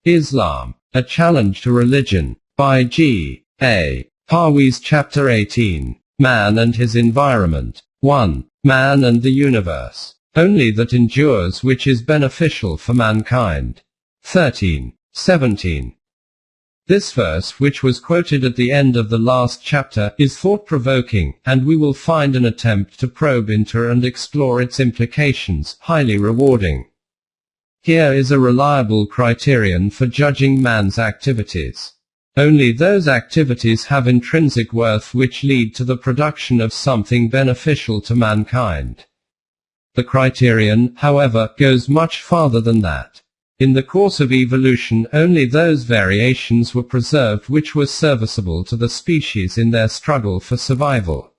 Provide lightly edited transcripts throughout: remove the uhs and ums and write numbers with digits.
Islam, A Challenge to Religion, by G.A. Parwez. Chapter 18. Man and His Environment. 1. Man and the Universe. Only that endures which is beneficial for mankind. 13:17. This verse, which was quoted at the end of the last chapter, is thought-provoking, and we will find an attempt to probe into and explore its implications highly rewarding. Here is a reliable criterion for judging man's activities. Only those activities have intrinsic worth which lead to the production of something beneficial to mankind. The criterion, however, goes much farther than that. In the course of evolution, only those variations were preserved which were serviceable to the species in their struggle for survival.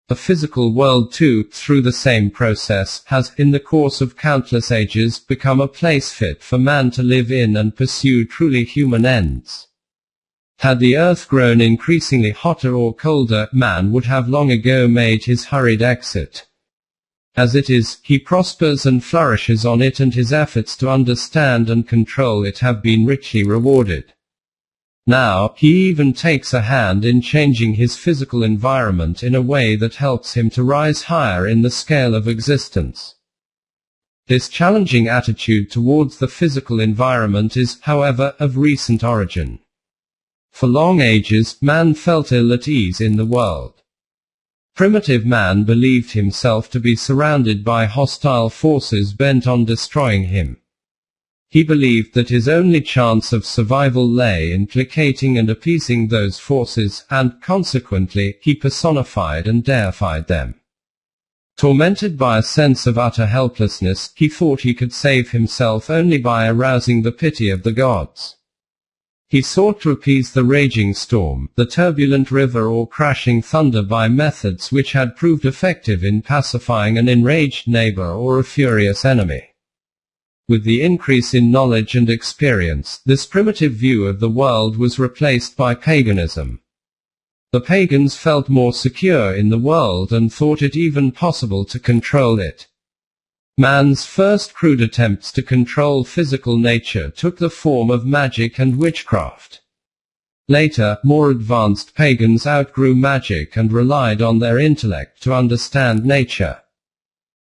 The physical world too, through the same process, has, in the course of countless ages, become a place fit for man to live in and pursue truly human ends. Had the earth grown increasingly hotter or colder, man would have long ago made his hurried exit. As it is, he prospers and flourishes on it, and his efforts to understand and control it have been richly rewarded. Now, he even takes a hand in changing his physical environment in a way that helps him to rise higher in the scale of existence. This challenging attitude towards the physical environment is, however, of recent origin. For long ages, man felt ill at ease in the world. Primitive man believed himself to be surrounded by hostile forces bent on destroying him. He believed that his only chance of survival lay in placating and appeasing those forces, and, consequently, he personified and deified them. Tormented by a sense of utter helplessness, he thought he could save himself only by arousing the pity of the gods. He sought to appease the raging storm, the turbulent river or crashing thunder by methods which had proved effective in pacifying an enraged neighbor or a furious enemy. With the increase in knowledge and experience, this primitive view of the world was replaced by paganism. The pagans felt more secure in the world and thought it even possible to control it. Man's first crude attempts to control physical nature took the form of magic and witchcraft. Later, more advanced pagans outgrew magic and relied on their intellect to understand nature.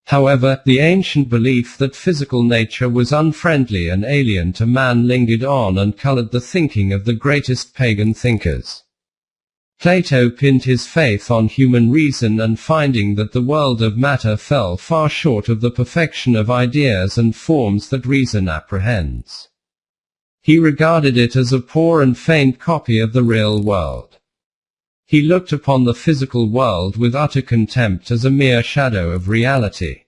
However, the ancient belief that physical nature was unfriendly and alien to man lingered on and colored the thinking of the greatest pagan thinkers. Plato pinned his faith on human reason, and finding that the world of matter fell far short of the perfection of ideas and forms that reason apprehends. He regarded it as a poor and faint copy of the real world. He looked upon the physical world with utter contempt as a mere shadow of reality.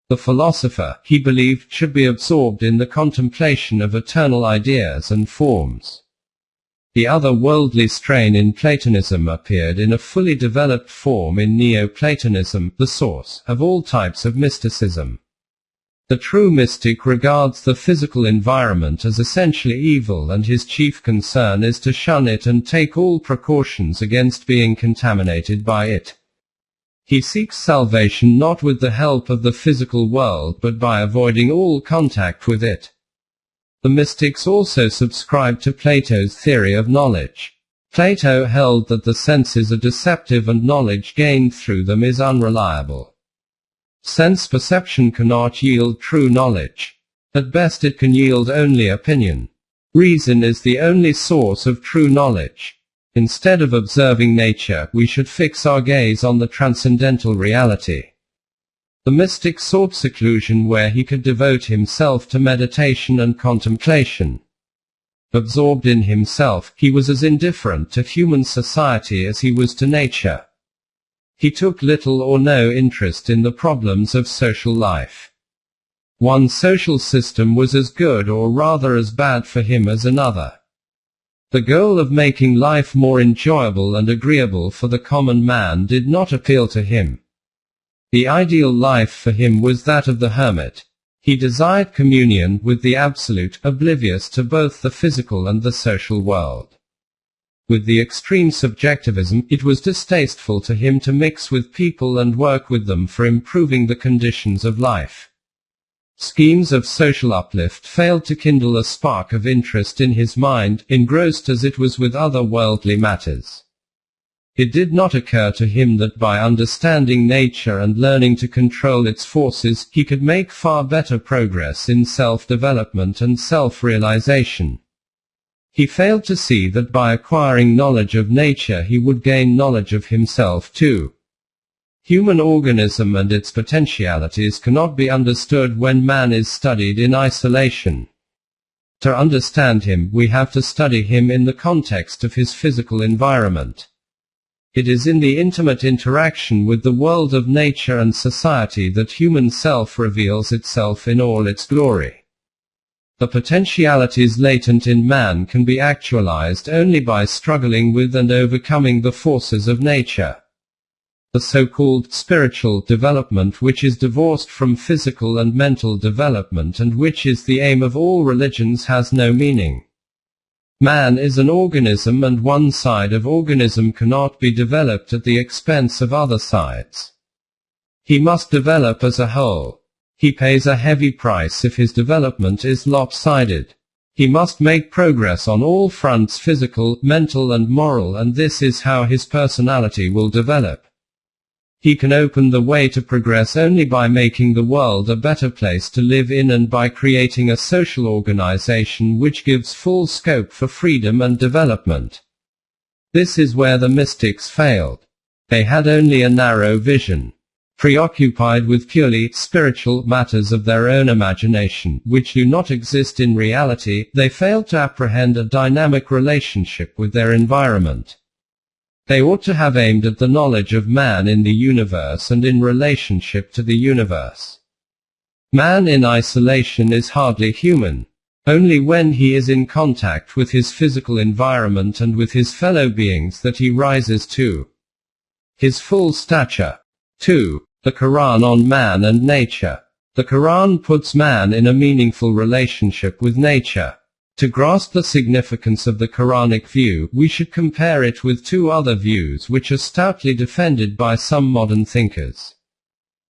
The philosopher, he believed, should be absorbed in the contemplation of eternal ideas and forms. The other-worldly strain in Platonism appeared in a fully developed form in Neoplatonism, the source of all types of mysticism. The true mystic regards the physical environment as essentially evil, and his chief concern is to shun it and take all precautions against being contaminated by it. He seeks salvation not with the help of the physical world but by avoiding all contact with it. The mystics also subscribed to Plato's theory of knowledge. Plato held that the senses are deceptive and knowledge gained through them is unreliable. Sense perception cannot yield true knowledge. At best it can yield only opinion. Reason is the only source of true knowledge. Instead of observing nature, we should fix our gaze on the transcendental reality. The mystic sought seclusion where he could devote himself to meditation and contemplation. Absorbed in himself, he was as indifferent to human society as he was to nature. He took little or no interest in the problems of social life. One social system was as good or rather as bad for him as another. The goal of making life more enjoyable and agreeable for the common man did not appeal to him. The ideal life for him was that of the hermit. He desired communion with the absolute, oblivious to both the physical and the social world. With the extreme subjectivism, it was distasteful to him to mix with people and work with them for improving the conditions of life. Schemes of social uplift failed to kindle a spark of interest in his mind, engrossed as it was with other worldly matters. It did not occur to him that by understanding nature and learning to control its forces, he could make far better progress in self-development and self-realization. He failed to see that by acquiring knowledge of nature he would gain knowledge of himself too. Human organism and its potentialities cannot be understood when man is studied in isolation. To understand him, we have to study him in the context of his physical environment. It is in the intimate interaction with the world of nature and society that human self reveals itself in all its glory. The potentialities latent in man can be actualized only by struggling with and overcoming the forces of nature. The so-called spiritual development, which is divorced from physical and mental development and which is the aim of all religions, has no meaning. Man is an organism, and one side of organism cannot be developed at the expense of other sides. He must develop as a whole. He pays a heavy price if his development is lopsided. He must make progress on all fronts, physical, mental and moral, and this is how his personality will develop. He can open the way to progress only by making the world a better place to live in and by creating a social organization which gives full scope for freedom and development. This is where the mystics failed. They had only a narrow vision. Preoccupied with purely spiritual matters of their own imagination, which do not exist in reality, they failed to apprehend a dynamic relationship with their environment. They ought to have aimed at the knowledge of man in the universe and in relationship to the universe. Man in isolation is hardly human. Only when he is in contact with his physical environment and with his fellow beings that he rises to his full stature. 2. The Quran on man and nature. The Quran puts man in a meaningful relationship with nature. To grasp the significance of the Quranic view, we should compare it with two other views which are stoutly defended by some modern thinkers.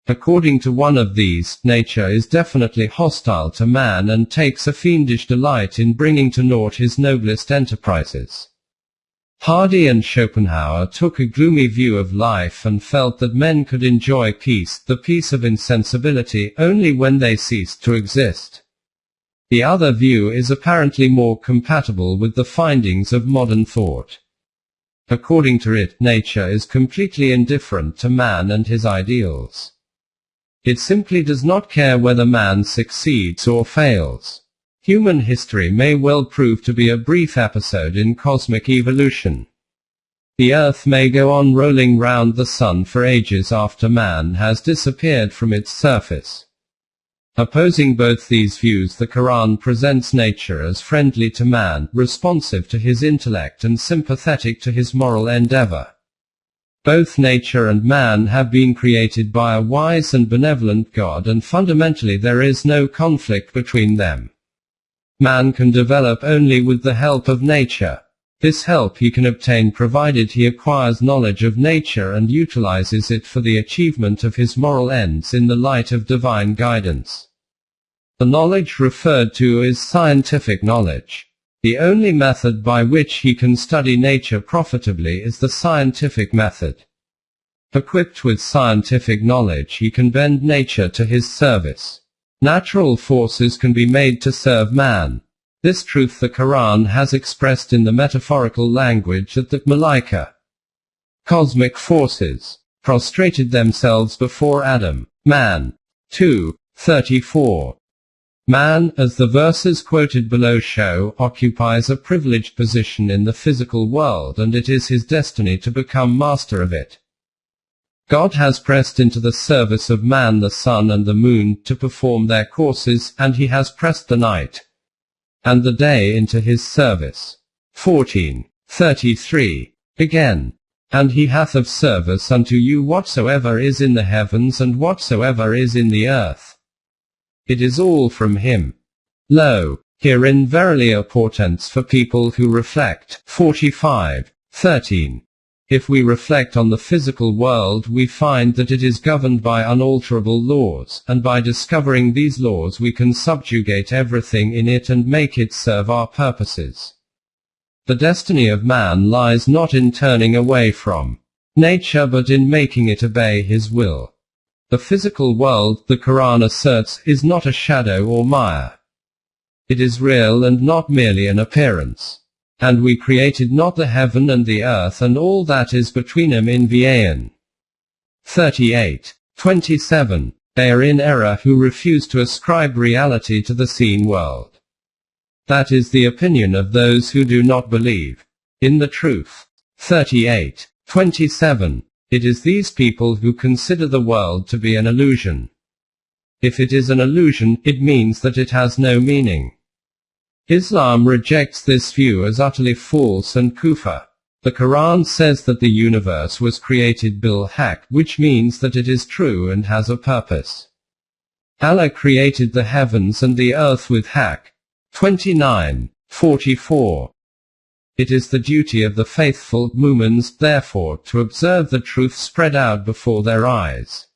According to one of these, nature is definitely hostile to man and takes a fiendish delight in bringing to naught his noblest enterprises. Hardy and Schopenhauer took a gloomy view of life and felt that men could enjoy peace, the peace of insensibility, only when they ceased to exist. The other view is apparently more compatible with the findings of modern thought. According to it, nature is completely indifferent to man and his ideals. It simply does not care whether man succeeds or fails. Human history may well prove to be a brief episode in cosmic evolution. The earth may go on rolling round the sun for ages after man has disappeared from its surface. Opposing both these views, the Quran presents nature as friendly to man, responsive to his intellect and sympathetic to his moral endeavor. Both nature and man have been created by a wise and benevolent God, and fundamentally there is no conflict between them. Man can develop only with the help of nature. This help he can obtain provided he acquires knowledge of nature and utilizes it for the achievement of his moral ends in the light of divine guidance. The knowledge referred to is scientific knowledge. The only method by which he can study nature profitably is the scientific method. Equipped with scientific knowledge, he can bend nature to his service. Natural forces can be made to serve man. This truth the Quran has expressed in the metaphorical language that the Malaika, cosmic forces, prostrated themselves before Adam, man. 2:34. Man, as the verses quoted below show, occupies a privileged position in the physical world, and it is his destiny to become master of it. God has pressed into the service of man the sun and the moon, to perform their courses, and he has pressed the night and the day into his service. 14:33. Again, and he hath of service unto you whatsoever is in the heavens and whatsoever is in the earth. It is all from him. Lo, herein verily are portents for people who reflect. 45:13. If we reflect on the physical world, we find that it is governed by unalterable laws, and by discovering these laws we can subjugate everything in it and make it serve our purposes. The destiny of man lies not in turning away from nature but in making it obey his will. The physical world, the Quran asserts, is not a shadow or maya. It is real and not merely an appearance. And we created not the heaven and the earth and all that is between them in V'an. 38:27. They are in error who refuse to ascribe reality to the seen world. That is the opinion of those who do not believe in the truth. 38:27. It is these people who consider the world to be an illusion. If it is an illusion, it means that it has no meaning. Islam rejects this view as utterly false and kufr. The Quran says that the universe was created bil haq, which means that it is true and has a purpose. Allah created the heavens and the earth with haq. 29:44. It is the duty of the faithful mu'mins, therefore, to observe the truth spread out before their eyes.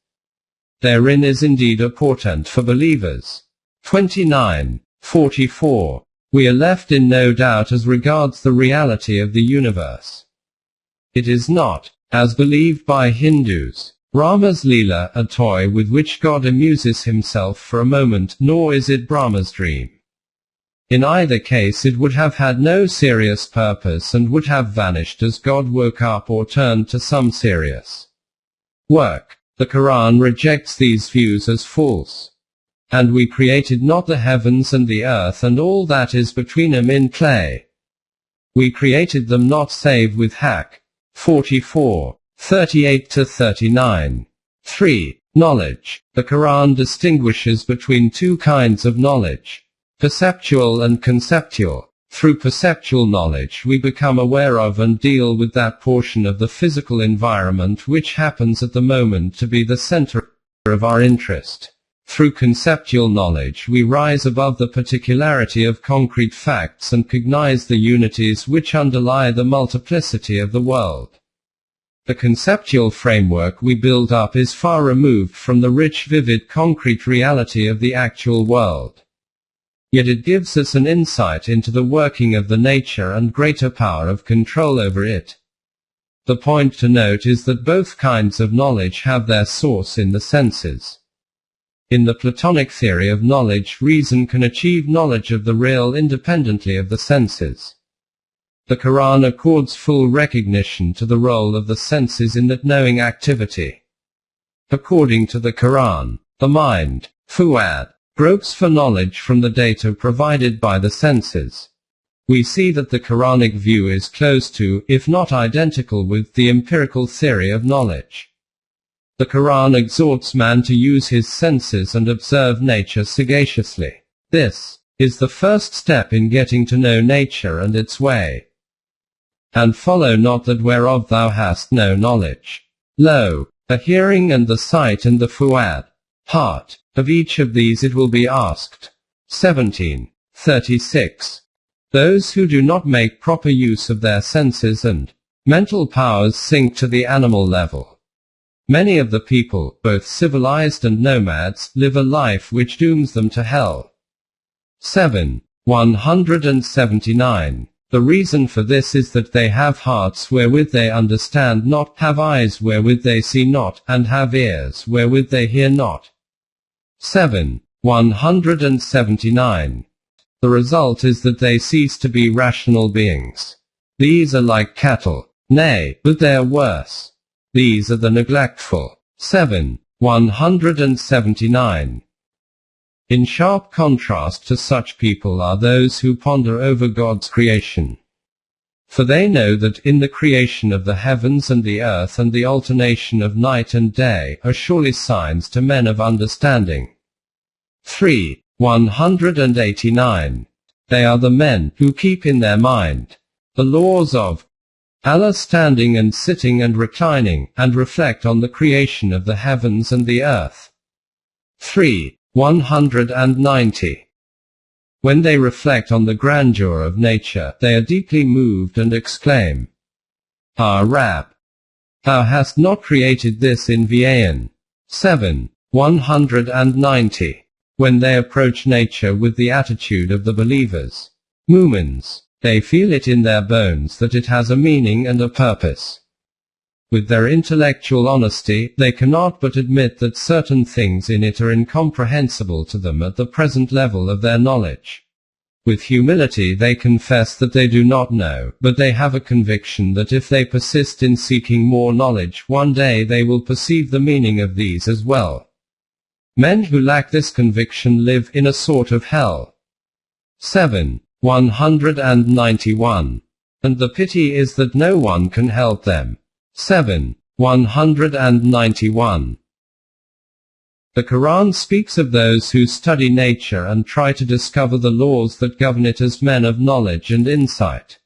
Therein is indeed a portent for believers. 29:44. We are left in no doubt as regards the reality of the universe. It is not, as believed by Hindus, Rama's Leela, a toy with which God amuses himself for a moment, nor is it Brahma's dream. In either case it would have had no serious purpose and would have vanished as God woke up or turned to some serious work. The Quran rejects these views as false. And we created not the heavens and the earth and all that is between them in clay. We created them not save with haq. 44:38-39. 3. Knowledge. The Quran distinguishes between two kinds of knowledge: perceptual and conceptual. Through perceptual knowledge we become aware of and deal with that portion of the physical environment which happens at the moment to be the center of our interest. Through conceptual knowledge we rise above the particularity of concrete facts and cognize the unities which underlie the multiplicity of the world. The conceptual framework we build up is far removed from the rich, vivid, concrete reality of the actual world. Yet it gives us an insight into the working of the nature and greater power of control over it. The point to note is that both kinds of knowledge have their source in the senses. In the Platonic theory of knowledge, reason can achieve knowledge of the real independently of the senses. The Quran accords full recognition to the role of the senses in that knowing activity. According to the Quran, the mind, fu'ad, gropes for knowledge from the data provided by the senses. We see that the Quranic view is close to, if not identical with, the empirical theory of knowledge. The Quran exhorts man to use his senses and observe nature sagaciously. This is the first step in getting to know nature and its way. And follow not that whereof thou hast no knowledge. Lo, the hearing and the sight and the fu'ad, heart, of each of these it will be asked. 17:36. Those who do not make proper use of their senses and mental powers sink to the animal level. Many of the people, both civilized and nomads, live a life which dooms them to hell. 179. The reason for this is that they have hearts wherewith they understand not, have eyes wherewith they see not, and have ears wherewith they hear not. 179. The result is that they cease to be rational beings. These are like cattle. Nay, but they are worse. These are the neglectful. 179. In sharp contrast to such people are those who ponder over God's creation. For they know that, in the creation of the heavens and the earth and the alternation of night and day, are surely signs to men of understanding. 189. They are the men who keep in their mind the laws of Allah, standing and sitting and reclining, and reflect on the creation of the heavens and the earth. 190. When they reflect on the grandeur of nature, they are deeply moved and exclaim, "Ah Rab, Thou hast not created this in vain. 7. 190. When they approach nature with the attitude of the believers, Mu'mins, they feel it in their bones that it has a meaning and a purpose. With their intellectual honesty, they cannot but admit that certain things in it are incomprehensible to them at the present level of their knowledge. With humility they confess that they do not know, but they have a conviction that if they persist in seeking more knowledge, one day they will perceive the meaning of these as well. Men who lack this conviction live in a sort of hell. 7. 191. And the pity is that no one can help them. 7. 191. The Quran speaks of those who study nature and try to discover the laws that govern it as men of knowledge and insight.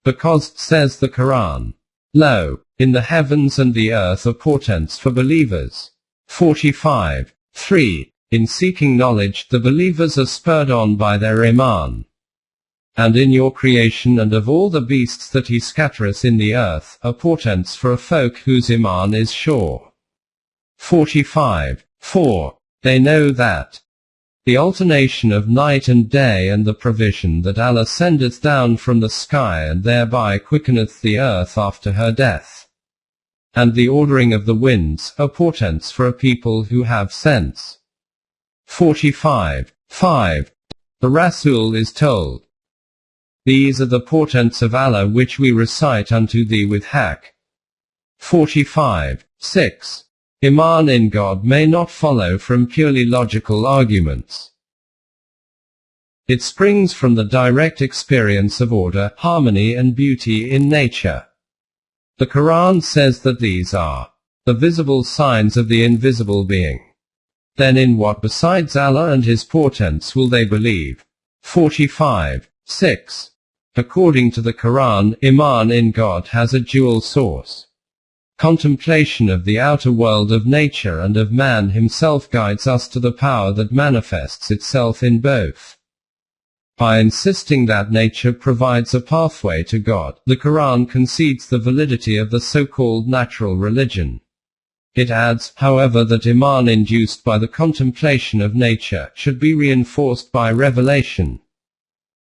Because, says the Quran, lo, in the heavens and the earth are portents for believers. 45. 3. In seeking knowledge, the believers are spurred on by their iman. And in your creation and of all the beasts that he scattereth in the earth, are portents for a folk whose iman is sure. 45. 4. They know that the alternation of night and day and the provision that Allah sendeth down from the sky and thereby quickeneth the earth after her death, and the ordering of the winds, are portents for a people who have sense. 45. 5. The Rasul is told, these are the portents of Allah which we recite unto thee with haqq. 45. 6. Iman in God may not follow from purely logical arguments. It springs from the direct experience of order, harmony and beauty in nature. The Quran says that these are the visible signs of the invisible being. Then in what besides Allah and his portents will they believe? 45. 6. According to the Quran, Iman in God has a dual source. Contemplation of the outer world of nature and of man himself guides us to the power that manifests itself in both. By insisting that nature provides a pathway to God, the Quran concedes the validity of the so-called natural religion. It adds, however, that Iman induced by the contemplation of nature should be reinforced by revelation.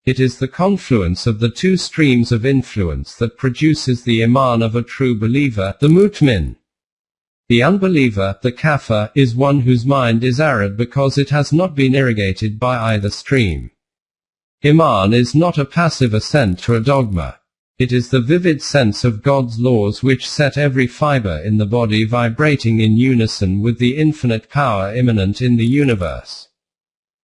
It is the confluence of the two streams of influence that produces the Iman of a true believer, the Mu'min. The unbeliever, the Kafir, is one whose mind is arid because it has not been irrigated by either stream. Iman is not a passive assent to a dogma. It is the vivid sense of God's laws which set every fiber in the body vibrating in unison with the infinite power immanent in the universe.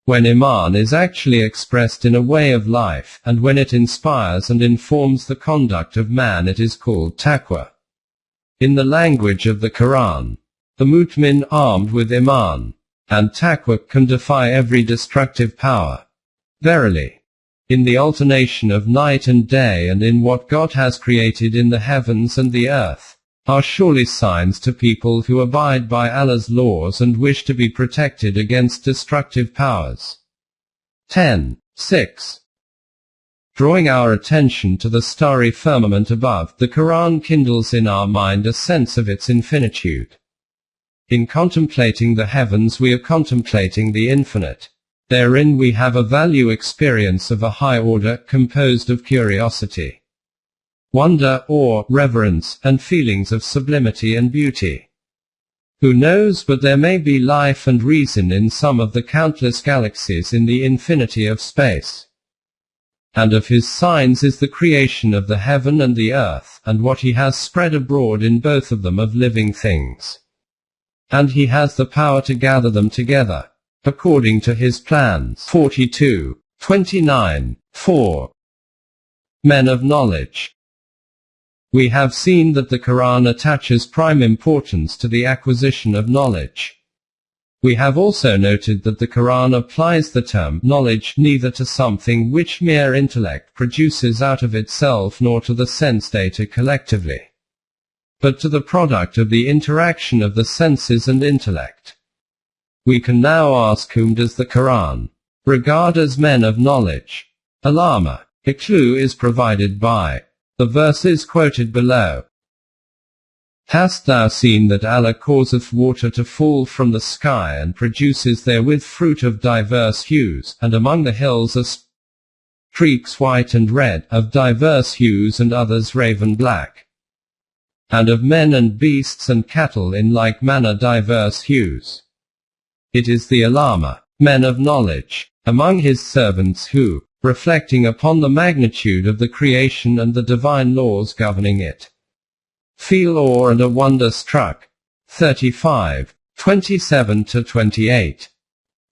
When Iman is actually expressed in a way of life, and when it inspires and informs the conduct of man, it is called taqwa. In the language of the Quran, the Mu'min armed with Iman and taqwa can defy every destructive power. Verily, in the alternation of night and day and in what God has created in the heavens and the earth, are surely signs to people who abide by Allah's laws and wish to be protected against destructive powers. 10. 6. Drawing our attention to the starry firmament above, the Quran kindles in our mind a sense of its infinitude. In contemplating the heavens we are contemplating the infinite. Therein we have a value experience of a high order, composed of curiosity, wonder, awe, reverence, and feelings of sublimity and beauty. Who knows but there may be life and reason in some of the countless galaxies in the infinity of space. And of his signs is the creation of the heaven and the earth, and what he has spread abroad in both of them of living things. And he has the power to gather them together, according to his plans. 42. 29. 4. Men of knowledge. We have seen that the Quran attaches prime importance to the acquisition of knowledge. We have also noted that the Quran applies the term knowledge neither to something which mere intellect produces out of itself nor to the sense data collectively, but to the product of the interaction of the senses and intellect. We can now ask, whom does the Quran regard as men of knowledge? Allama. A clue is provided by the verses quoted below. Hast thou seen that Allah causeth water to fall from the sky and produces therewith fruit of diverse hues, and among the hills are streaks white and red, of diverse hues and others raven black, and of men and beasts and cattle in like manner diverse hues. It is the Allama, men of knowledge, among his servants who, reflecting upon the magnitude of the creation and the divine laws governing it, feel awe and are wonder struck. 35, 27-28.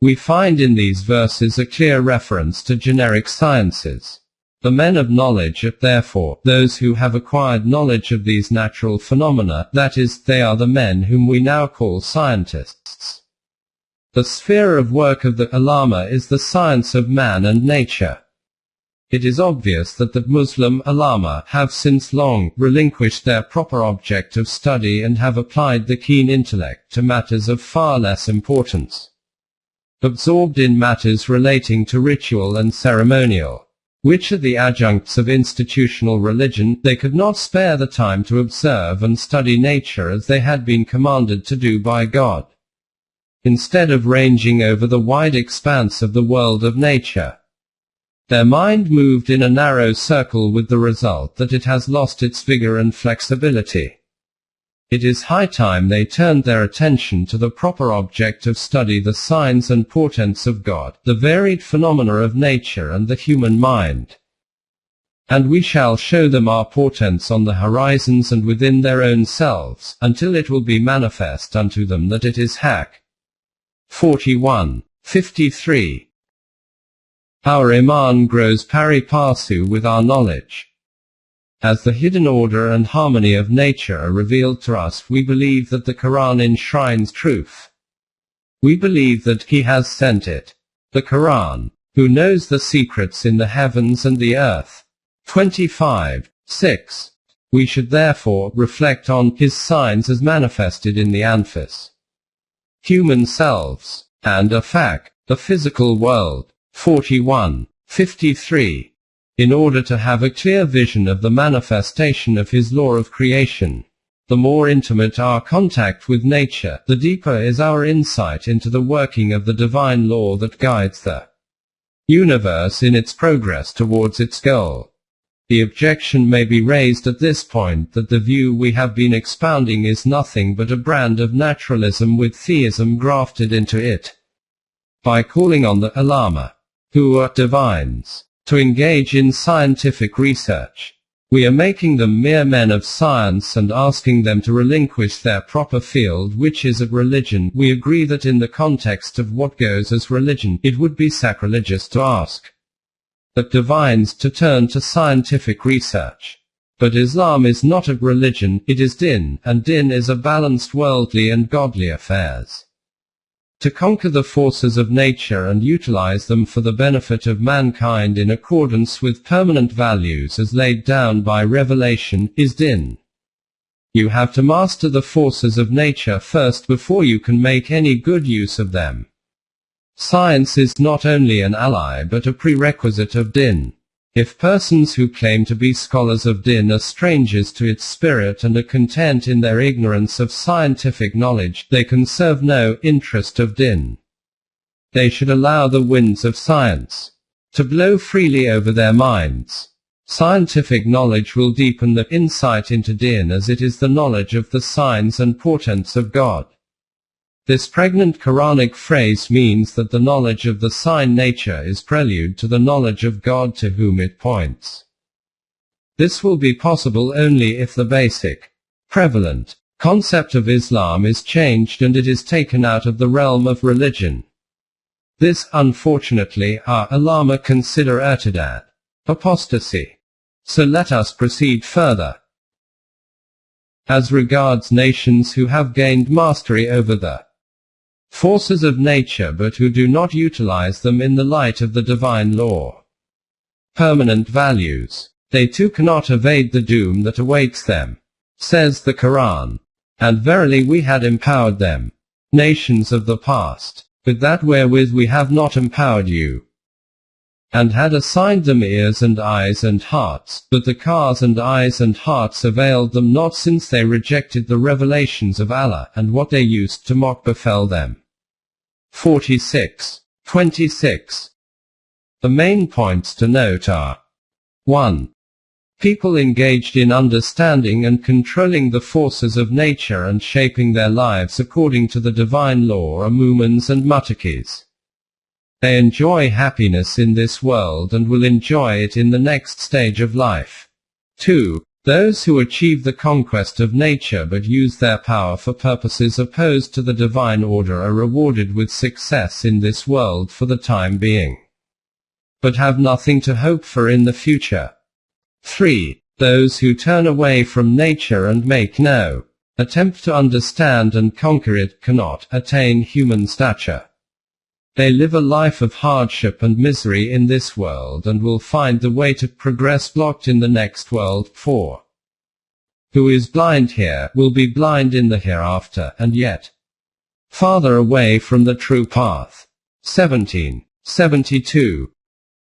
We find in these verses a clear reference to generic sciences. The men of knowledge are, therefore, those who have acquired knowledge of these natural phenomena, that is, they are the men whom we now call scientists. The sphere of work of the Allama is the science of man and nature. It is obvious that the Muslim Allama have since long relinquished their proper object of study and have applied the keen intellect to matters of far less importance. Absorbed in matters relating to ritual and ceremonial, which are the adjuncts of institutional religion, they could not spare the time to observe and study nature as they had been commanded to do by God. Instead of ranging over the wide expanse of the world of nature, their mind moved in a narrow circle, with the result that it has lost its vigor and flexibility. It is high time they turned their attention to the proper object of study, the signs and portents of God, the varied phenomena of nature and the human mind. And we shall show them our portents on the horizons and within their own selves, until it will be manifest unto them that it is haq. 41, 53. Our Iman grows pari passu with our knowledge. As the hidden order and harmony of nature are revealed to us, we believe that the Quran enshrines truth. We believe that He has sent it, the Quran, who knows the secrets in the heavens and the earth. 25, 6. We should therefore reflect on His signs as manifested in the Anfus, human selves, and afaq, the physical world. 41, 53. In order to have a clear vision of the manifestation of His law of creation. The more intimate our contact with nature, the deeper is our insight into the working of the divine law that guides the universe in its progress towards its goal. The objection may be raised at this point that the view we have been expounding is nothing but a brand of naturalism with theism grafted into it. By calling on the Allama, who are divines, to engage in scientific research, we are making them mere men of science and asking them to relinquish their proper field, which is at religion. We agree that in the context of what goes as religion, it would be sacrilegious to ask that divines to turn to scientific research. But Islam is not a religion, it is din, and din is a balanced worldly and godly affairs. To conquer the forces of nature and utilize them for the benefit of mankind in accordance with permanent values as laid down by revelation, is din. You have to master the forces of nature first before you can make any good use of them. Science is not only an ally but a prerequisite of din. If persons who claim to be scholars of din are strangers to its spirit and are content in their ignorance of scientific knowledge, they can serve no interest of din. They should allow the winds of science to blow freely over their minds. Scientific knowledge will deepen the insight into din, as it is the knowledge of the signs and portents of God. This pregnant Quranic phrase means that the knowledge of the sign nature is prelude to the knowledge of God to whom it points. This will be possible only if the basic, prevalent concept of Islam is changed and it is taken out of the realm of religion. This, unfortunately, our Allama consider irtidad, apostasy. So let us proceed further. As regards nations who have gained mastery over the forces of nature but who do not utilize them in the light of the divine law, permanent values, they too cannot evade the doom that awaits them. Says the Quran, and verily we had empowered them, nations of the past, with that wherewith we have not empowered you. and had assigned them ears and eyes and hearts, but the cars and eyes and hearts availed them not, since they rejected the revelations of Allah, and what they used to mock befell them. 46:26. The main points to note are: 1. People engaged in understanding and controlling the forces of nature and shaping their lives according to the divine law are mu'mins and muttaqis. They enjoy happiness in this world and will enjoy it in the next stage of life. 2. Those who achieve the conquest of nature but use their power for purposes opposed to the divine order are rewarded with success in this world for the time being, but have nothing to hope for in the future. 3. Those who turn away from nature and make no attempt to understand and conquer it cannot attain human stature. They live a life of hardship and misery in this world and will find the way to progress blocked in the next world. 4. Who is blind here will be blind in the hereafter, and yet farther away from the true path. 17:72.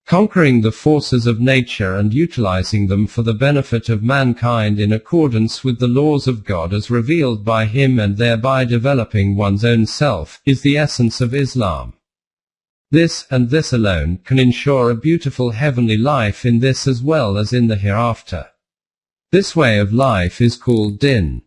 Conquering the forces of nature and utilizing them for the benefit of mankind in accordance with the laws of God as revealed by Him, and thereby developing one's own self, is the essence of Islam. This, and this alone, can ensure a beautiful heavenly life in this as well as in the hereafter. This way of life is called din.